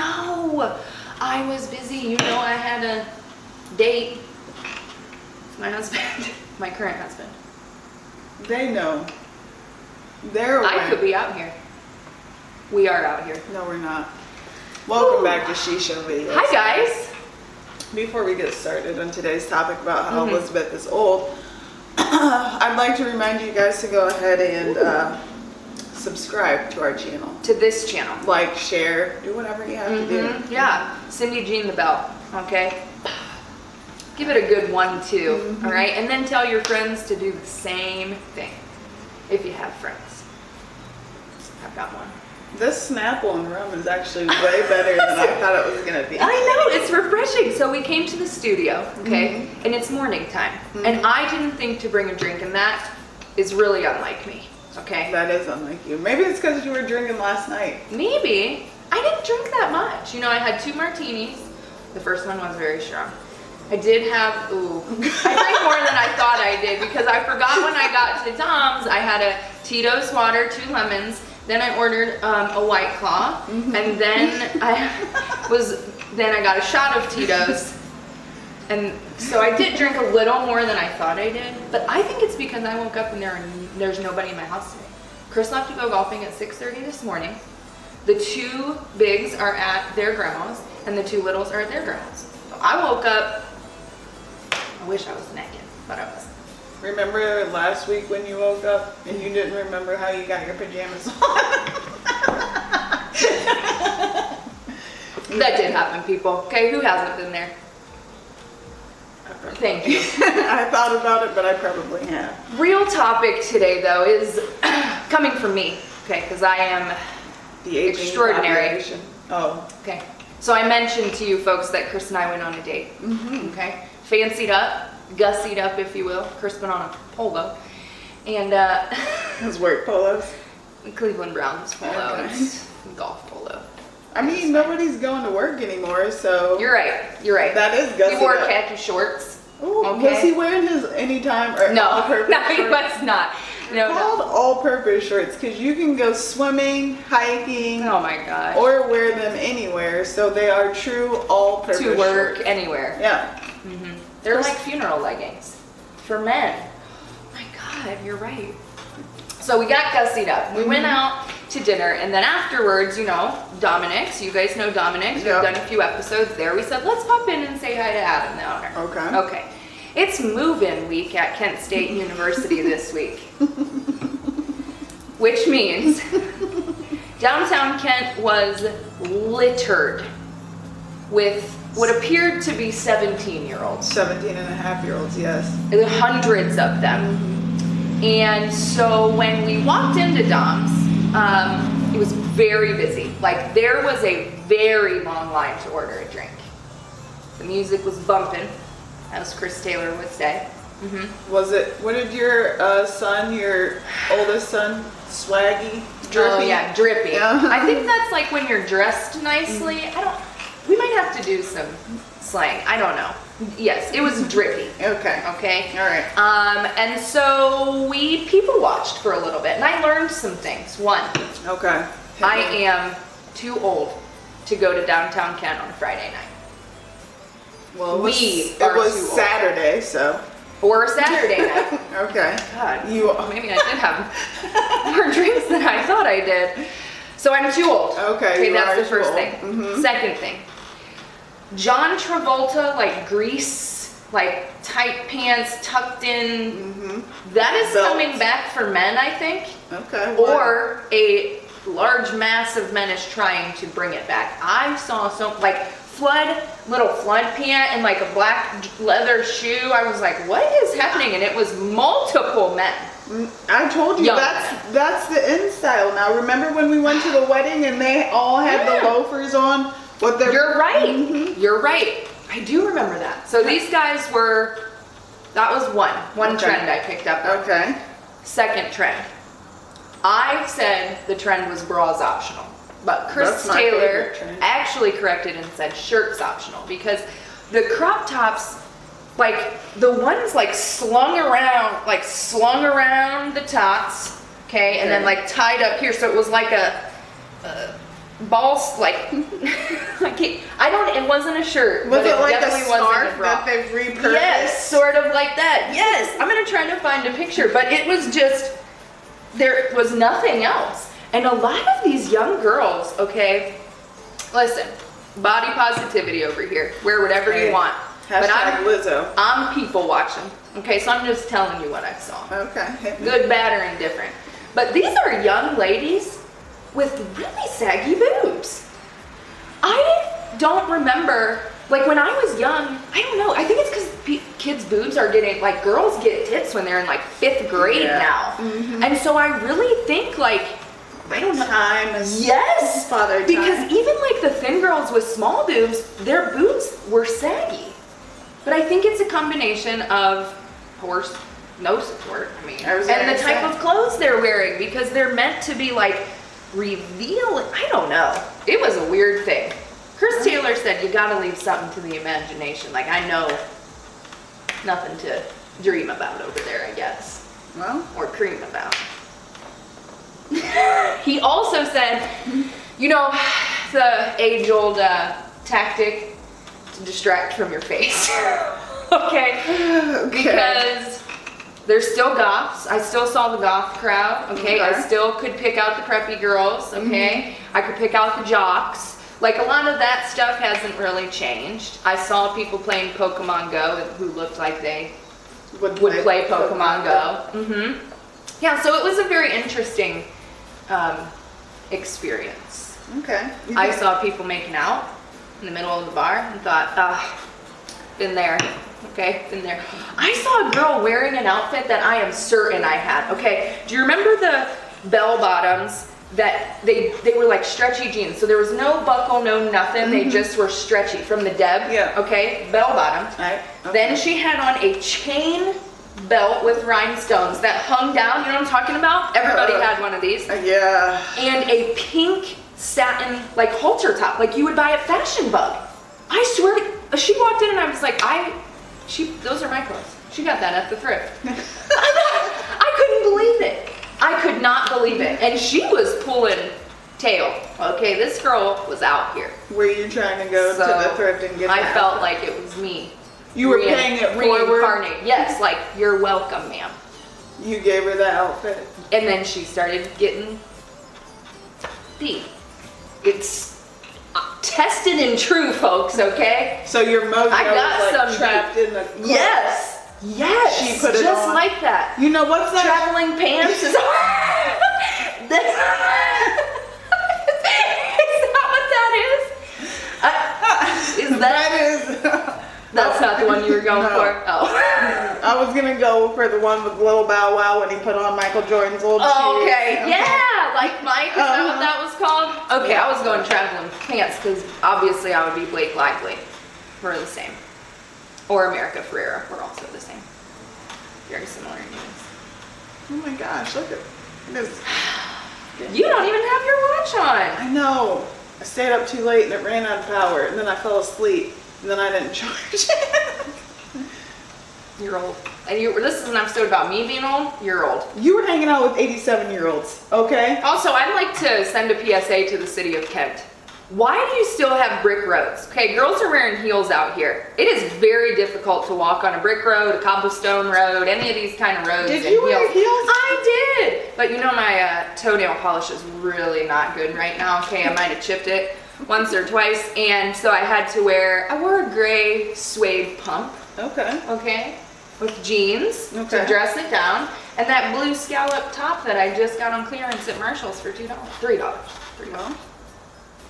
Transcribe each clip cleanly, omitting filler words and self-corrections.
know. I was busy. You know, I had a date with my husband, my current husband. They know. They're aware. I could be out here. We are out here. No, we're not. Welcome back to Shisha Videos. Hi, guys. Before we get started on today's topic about how Elizabeth is old, I'd like to remind you guys to go ahead and subscribe to our channel. To this channel. Like, share, do whatever you have to do. Yeah. Cindy Jean the Bell. Okay. Give it a good 1, 2. All right. And then tell your friends to do the same thing. If you have friends. I've got one. This Snapple and rum is actually way better than I thought it was going to be. I know, it's refreshing. So we came to the studio, okay, and it's morning time. And I didn't think to bring a drink, and that is really unlike me, okay? That is unlike you. Maybe it's because you were drinking last night. Maybe. I didn't drink that much. You know, I had 2 martinis. The first one was very strong. I did have, I drank more than I thought I did because I forgot when I got to Tom's, I had a Tito's water, 2 lemons. Then I ordered a White Claw, and then I got a shot of Tito's, and so I did drink a little more than I thought I did. But I think it's because I woke up and there's nobody in my house today. Chris left to go golfing at 6:30 this morning. The 2 bigs are at their grandma's, and the 2 littles are at their grandma's. So I woke up. I wish I was naked, but I wasn't. Remember last week when you woke up and you didn't remember how you got your pajamas on? That did happen, people. Okay, who hasn't been there? Thank you. I thought about it, but I probably have. Real topic today, though, is coming from me, okay, because I am the extraordinary. Population. Oh. Okay. So I mentioned to you folks that Chris and I went on a date. Okay. Fancied up. Gussied up, if you will. Chris been on a polo, and his work polos, Cleveland Browns polo, it's golf polo. I mean, nobody's going to work anymore, so you're right. You're right. That is gussied. He wore up. khaki shorts. Ooh, okay. Was he wearing his anytime or all-purpose no, he shorts? was not. No, called all-purpose shorts because you can go swimming, hiking. Oh my gosh. Or wear them anywhere, so they are true all-purpose to work shorts. Anywhere. Yeah. They're like funeral leggings for men. Oh my God, you're right. So we got gussied up. We went out to dinner, and then afterwards, you know, Dominicks. You guys know Dominicks. We've done a few episodes there. We said, let's pop in and say hi to Adam, the owner. Okay. Okay. It's move-in week at Kent State University this week. Which means downtown Kent was littered with what appeared to be 17-year-olds. 17-and-a-half-year-olds, yes. Hundreds of them. And so when we walked into Dom's, it was very busy. Like, there was a very long line to order a drink. The music was bumping, as Chris Taylor would say. Was it, what did your son, your oldest son, swaggy, drippy? Oh yeah, drippy. Yeah. I think that's like when you're dressed nicely. We might have to do some slang. I don't know. Yes, it was drippy. Okay. Okay. All right. And so we people watched for a little bit, and I learned some things. One. Okay. I am too old to go to downtown Kent on a Friday night. Well, it was Saturday, so. Or a Saturday night. Okay. God. Maybe I did have more drinks than I thought I did. So I'm too old. Okay, that's the first thing. Second thing. John Travolta, like Grease, like tight pants tucked in. That is coming back for men, I think. Okay. Or a large mass of men is trying to bring it back. I saw some like little flood pant and like a black leather shoe. I was like, what is happening? And it was multiple men. I told you that's the in style now. Remember when we went to the wedding and they all had the loafers on? You're right. You're right. I do remember that. So these guys were, that was one trend I picked up on. Okay. Second trend. I said the trend was bras optional. But Chris Taylor actually corrected and said shirts optional because the crop tops, like the ones like slung around the tops, okay, and then like tied up here, so it was like a balls, like, I don't, it wasn't a shirt. Was but it like a definitely wasn't scarf a bra. that they've repurposed? Yes, sort of like that. Yes, I'm gonna try to find a picture, but it was just, there was nothing else. And a lot of these young girls, okay, listen, body positivity over here. Wear whatever you want. But I'm people watching. Okay, so I'm just telling you what I saw. Okay. Good, bad, or indifferent. But these are young ladies with really saggy boobs. I don't remember, like when I was young, I don't know, I think it's because kids' boobs are getting, like girls get tits when they're in like 5th grade now. Mm-hmm. And so I really think like, I don't know. Yes, father time. Because even like the thin girls with small boobs, their boobs were saggy. But I think it's a combination of horse, no support, I mean, and the type of clothes they're wearing, because they're meant to be like revealing. I don't know. It was a weird thing. Chris Taylor said you gotta leave something to the imagination. Like, I know nothing to dream about over there, I guess. Well, or cream about. He also said, you know, the age-old tactic to distract from your face. Okay? Because there's still goths. I still saw the goth crowd. Okay? I still could pick out the preppy girls. Okay? I could pick out the jocks. Like, a lot of that stuff hasn't really changed. I saw people playing Pokemon Go who looked like they would play Pokemon Go. Mm-hmm. Yeah, so it was a very interesting experience. Okay. I saw people making out in the middle of the bar and thought, ah, been there. Okay, been there. I saw a girl wearing an outfit that I am certain I had. Okay, do you remember the bell bottoms that they were like stretchy jeans? So there was no buckle, no nothing. They just were stretchy from the Deb. Yeah. Okay, bell bottoms. Right. Okay. Then she had on a chain belt with rhinestones that hung down. You know what I'm talking about? Everybody had one of these. Yeah. And a pink satin like halter top, like you would buy at Fashion Bug. I swear to, she walked in and I was like, those are my clothes. She got that at the thrift. I couldn't believe it. I could not believe it. And she was pulling tail. Okay, this girl was out here. Were you trying to go to the thrift and get I felt like it was me. You were paying it forward? Reincarnate. Yes, like, you're welcome, ma'am. You gave her that outfit? And then she started getting beat. It's tested and true, folks, okay? So your mojo was like trapped in the clothes. Yes. Yes. She put it just on. like that. You know what's that? Traveling pants is... Is that That's not the one you were going for? Oh. I was going to go for the one with Lil Bow Wow when he put on Michael Jordan's old shoes. Okay, yeah, like Mike, is that what that was called? Okay, I was going traveling pants because obviously I would be Blake Lively. We're the same. Or America Ferrera, we're also the same. Very similar names. Oh my gosh, look at this. You don't even have your watch on. I know. I stayed up too late and it ran out of power and then I fell asleep. And then I didn't charge it. You're old. And this is an episode about me being old. You're old. You were hanging out with 87-year-olds, okay? Also, I'd like to send a PSA to the city of Kent. Why do you still have brick roads? Okay, girls are wearing heels out here. It is very difficult to walk on a brick road, a cobblestone road, any of these kind of roads. Did you wear heels? I did. But you know my toenail polish is really not good right now. Okay, I might have chipped it once or twice, and so I wore a gray suede pump. Okay, with jeans to dress it down, and that blue scallop top that I just got on clearance at Marshall's for $3. Well,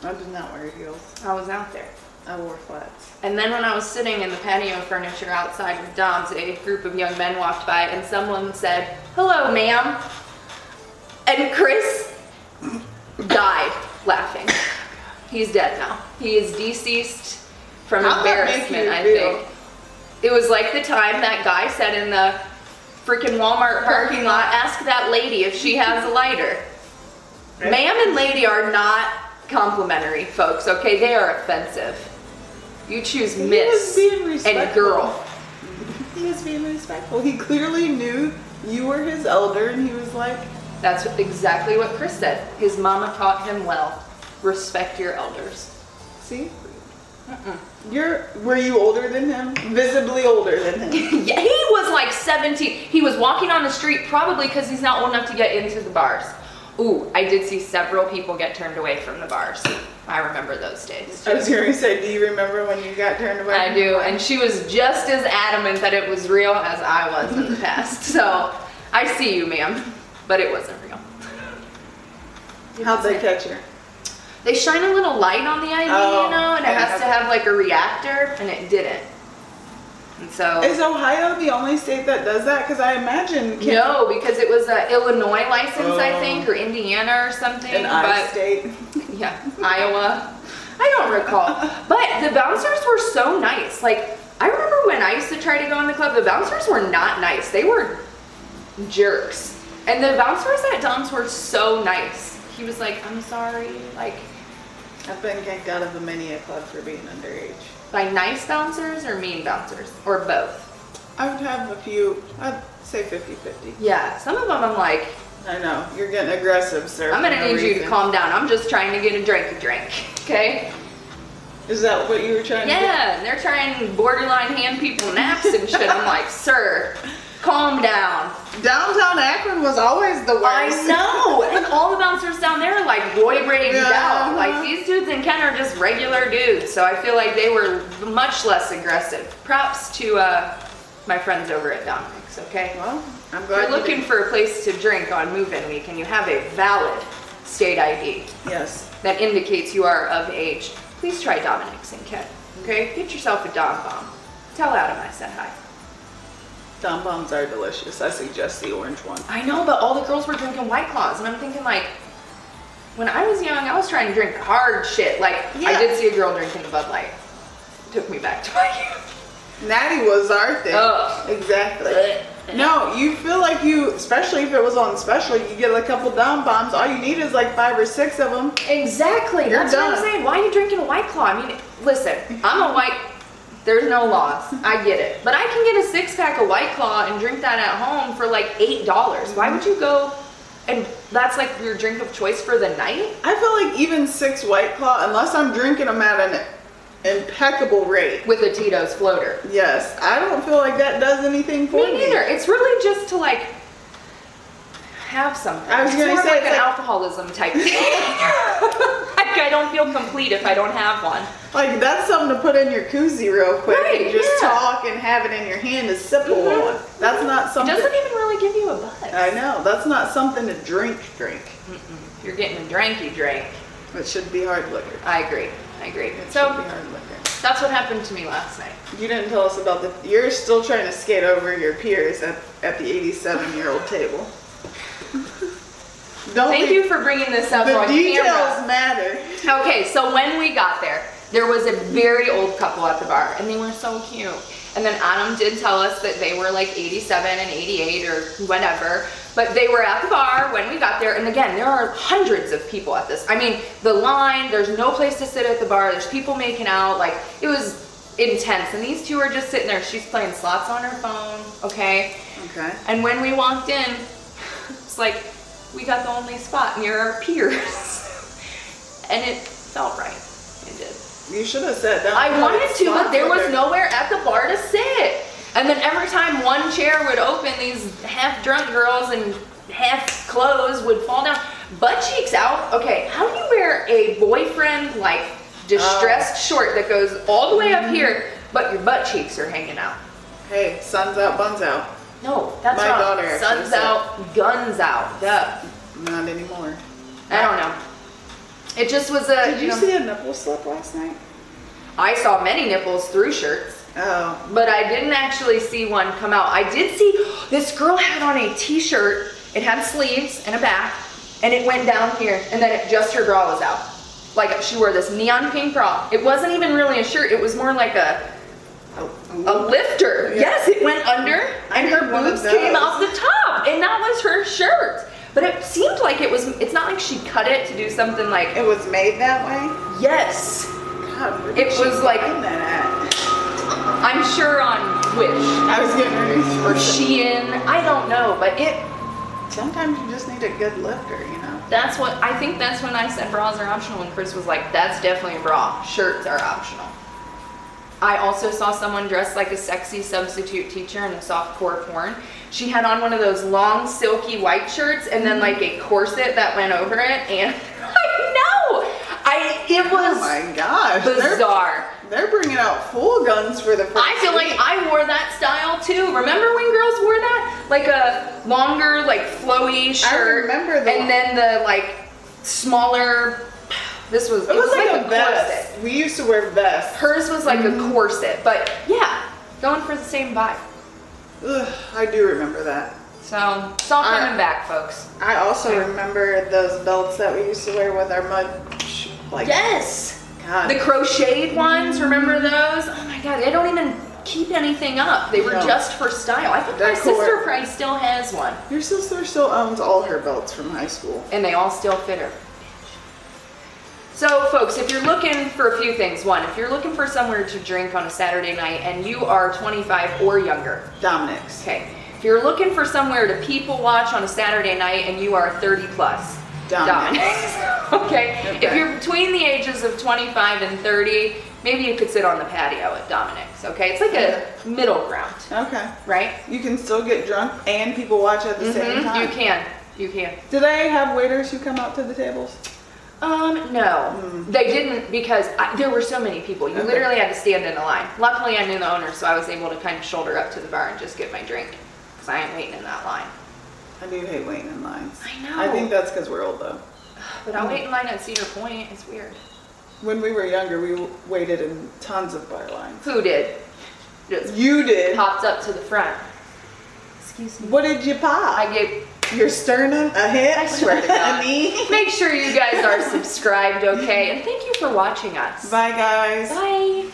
I did not wear heels. I was out there. I wore flats. And then when I was sitting in the patio furniture outside with Doms, a group of young men walked by, and someone said, "Hello, ma'am." And Chris died laughing. He's dead now. He is deceased from embarrassment, I think. It was like the time that guy said in the freaking Walmart parking lot, "Ask that lady if she has a lighter." Right. Ma'am and lady are not complimentary, folks, okay? They are offensive. You choose miss and girl. He was being respectful. He clearly knew you were his elder and he was like... That's exactly what Chris said. His mama taught him well. Respect your elders. See? Were you older than him? Visibly older than him? Yeah, he was like 17. He was walking on the street probably because he's not old enough to get into the bars. Ooh, I did see several people get turned away from the bars. I remember those days too. I was going to say, do you remember when you got turned away? I do, and she was just as adamant that it was real as I was in the past. So, I see you, ma'am, but it wasn't real. How'd they catch her? They shine a little light on the ID, you know, and it has to have like a reactor, and it didn't. And so... Is Ohio the only state that does that? Because I imagine... No, because it was an Illinois license, I think, or Indiana or something. An I state. Yeah, Iowa. I don't recall. But the bouncers were so nice. Like, I remember when I used to try to go in the club, the bouncers were not nice. They were jerks. And the bouncers at Dom's were so nice. He was like, I'm sorry, like... I've been kicked out of the many club for being underage. By nice bouncers or mean bouncers? Or both? I would have a few, I'd say 50-50. Yeah, some of them I'm like... I know, you're getting aggressive, sir. I'm gonna need you to calm down. I'm just trying to get a drink, okay? Is that what you were trying to do? Yeah, and they're trying to borderline hand people naps and shit. I'm like, sir, calm down. Downtown Akron was always the worst. I know, and all the bouncers down there are like boy braided out. Like these dudes in Kent are just regular dudes, so I feel like they were much less aggressive. Props to my friends over at Dominicks, okay? Well, I'm glad you're looking for a place to drink on move-in week and you have a valid state ID. Yes. That indicates you are of age. Please try Dominicks in Kent, okay? Get yourself a Dom Bomb. Tell Adam I said hi. Dom Bombs are delicious. I suggest the orange one. I know, but all the girls were drinking White Claws, and I'm thinking like, when I was young, I was trying to drink hard shit. Like, yeah. I did see a girl drinking the Bud Light. Took me back to my youth. Natty was our thing. Oh. Exactly. No, you feel like you, especially if it was on special, you get a couple Dom Bombs. All you need is like 5 or 6 of them. Exactly. That's what I'm saying. Why are you drinking a White Claw? I mean, listen, I'm a white... There's no laws. I get it. But I can get a 6-pack of White Claw and drink that at home for like $8. Why would you go and that's like your drink of choice for the night? I feel like even 6 White Claw, unless I'm drinking them at an impeccable rate. With a Tito's floater. Yes. I don't feel like that does anything for me. Me neither. It's really just to like have something. I was going to say like an alcoholism type thing. Like I don't feel complete if I don't have one. Like that's something to put in your koozie real quick and just talk and have it in your hand to sip on. That's not something. It doesn't even really give you a buzz. I know. That's not something to drink. You're getting a dranky drink. It should be hard liquor. I agree. It should be hard liquor. That's what happened to me last night. You didn't tell us about you're still trying to skate over your peers at the 87-year-old table. Thank you for bringing this up on camera. The details matter. Okay, so when we got there was a very old couple at the bar, and they were so cute. And then Adam did tell us that they were like 87 and 88 or whatever, but they were at the bar when we got there. And again, there are hundreds of people at this. I mean, the line, there's no place to sit at the bar. There's people making out. Like, it was intense. And these two are just sitting there. She's playing slots on her phone, okay? Okay. And when we walked in, it's like, we got the only spot near our peers. And it felt right. It did. You should have sat down. I wanted to, but there was nowhere at the bar to sit. And then every time one chair would open, these half-drunk girls and half-clothes would fall down. Butt cheeks out. Okay, how do you wear a boyfriend, like, distressed short that goes all the way up here, but your butt cheeks are hanging out? Hey, sun's out, buns out. No, that's my wrong. Daughter sun's out, guns out. Duh. Not anymore. I don't know. It just was a... Did you see a nipple slip last night? I saw many nipples through shirts. Oh. But I didn't actually see one come out. I did see this girl had on a t-shirt. It had sleeves and a back, and it went down here, and then just her bra was out. Like she wore this neon pink bra. It wasn't even really a shirt. It was more like a lifter. Yeah. Yes, it went under, and her boobs came out the top, and that was her shirt. But it seemed like it's not like she cut it to do something like... It was made that way? Yes. God, where did she find that at? I'm sure on Wish. I was getting ready or Shein. I don't know, but it Sometimes you just need a good lifter, you know? That's what, I think that's when I said bras are optional, and Chris was like, that's definitely a bra. Shirts are optional. I also saw someone dressed like a sexy substitute teacher in a softcore porn. She had on one of those long silky white shirts and then like a corset that went over it, and it was oh my gosh, bizarre. They're bringing out full guns for the first I feel like I wore that style too. Remember when girls wore that? Like a longer, like flowy shirt. I remember and then the like smaller, it was like a vest. corset. We used to wear vests. Hers was like a corset, but yeah, going for the same vibe. Ugh, I do remember that. So it's all coming back, folks. I also remember those belts that we used to wear with our mud. Yes! God. The crocheted ones, remember those? Oh my God, they don't even keep anything up. They were just for style. I think my sister probably still has one. Your sister still owns all her belts from high school. And they all still fit her. So folks, if you're looking for a few things, one, if you're looking for somewhere to drink on a Saturday night and you are 25 or younger. Dominicks. Okay. If you're looking for somewhere to people watch on a Saturday night and you are 30 plus. Dominicks. Okay. If you're between the ages of 25 and 30, maybe you could sit on the patio at Dominicks. Okay. It's like a middle ground. Okay. Right? You can still get drunk and people watch at the same time. You can. You can. Do they have waiters who come out to the tables? No. They didn't, because there were so many people. You literally had to stand in a line. Luckily, I knew the owner, so I was able to kind of shoulder up to the bar and just get my drink, because I ain't waiting in that line. I do hate waiting in lines. I know. I think that's because we're old, though. But I wait in line at Cedar Point. It's weird. When we were younger, we waited in tons of bar lines. Who did? Just you did. Popped up to the front. Excuse me. What did you pop? I gave your sternum, a hip, I swear to God. a knee. Make sure you guys are subscribed, okay? And thank you for watching us. Bye, guys. Bye.